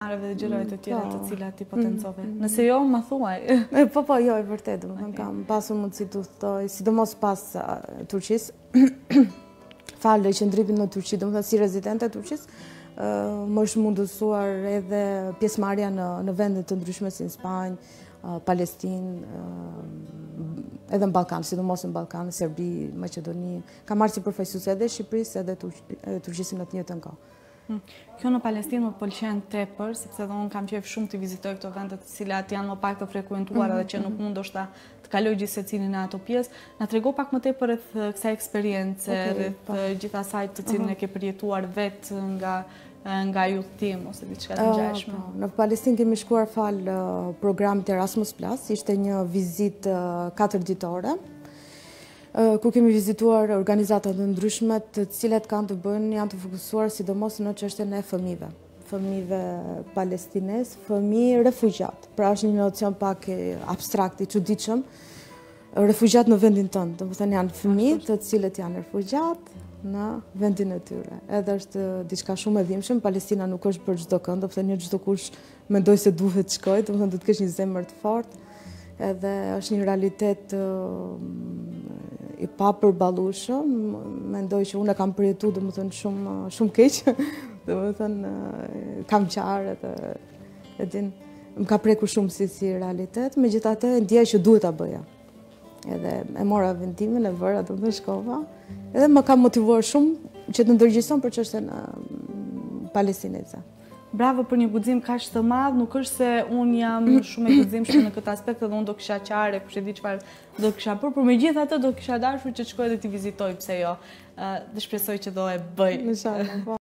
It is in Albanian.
Arëve dhe gjërave të tjera të cilat i potencove. Nëse jo, ma thuaj. Po, jo, e vërtet, kam pasur mundësi të udhtoj, sidomos pas Turqisë, falë qëndrimit në Turqi, domethënë si rezidente e Turqisë, më është mundësuar edhe pjesëmarrja në vende të ndryshme si në Spanjë, Palestinë, edhe në Ballkan, sidomos në Ballkan, Serbi, Maqedoni. Kam marrë si përfaqësuese edhe Shqipërisë edhe Turqisë në të njëjtën kohë. Kjo në Palestinë më pëlqen tepër, sepse edhe unë kam qejf shumë të vizitoj këto vende të cilat janë më pak të frekuentuara dhe që nuk mund ndoshta të kaloj gjithë secilin në ato pjesë. Na trego pak më tepër rreth kësaj eksperience, rreth gjithë asaj të cilën e ke përjetuar vetë nga udhëtim ose diçka të ngjashme. Në Palestinë kemi shkuar fal programit Erasmus+, ishte një vizitë 4 ditore, ku kemi vizituar organizata të ndryshme të cilat janë të fokusuar sidomos në çështjen e fëmijëve palestinez, fëmijë refugjat. Pra është një nocion pak abstrakt i çuditshëm, refugjat në vendin tënd, domethënë janë fëmijë të cilët janë refugjat në vendin e tyre. Edhe është diçka shumë e dhimbshme. Palestina nuk është për çdo kënd, domethënë jo çdo kush mendoj se duhet të shkojë, domethënë duhet të kesh një zemër të fortë. Edhe është një realitet i papërballueshëm. Mendoj që unë e kam përjetuar domethënë shumë keq. Domethënë kam qarë edhe më ka prekur shumë si realitet, megjithatë ndjej që duhet ta bëja. Edhe e mora vendimin, e vëra, domethënë shkova. Edhe më ka motivuar shumë që të ndërgjegjëson për çështjen palestineze. Bravo për një guxim kaq të madh, nuk është se unë jam shumë e guximshme në këtë aspekt dhe unë do kisha qarë, kush e di çfarë do kisha bërë, por megjithatë do kisha dashur që të shkoj dhe t'i vizitoj, pse jo. Dhe shpresoj që do e bëj. Inshallah.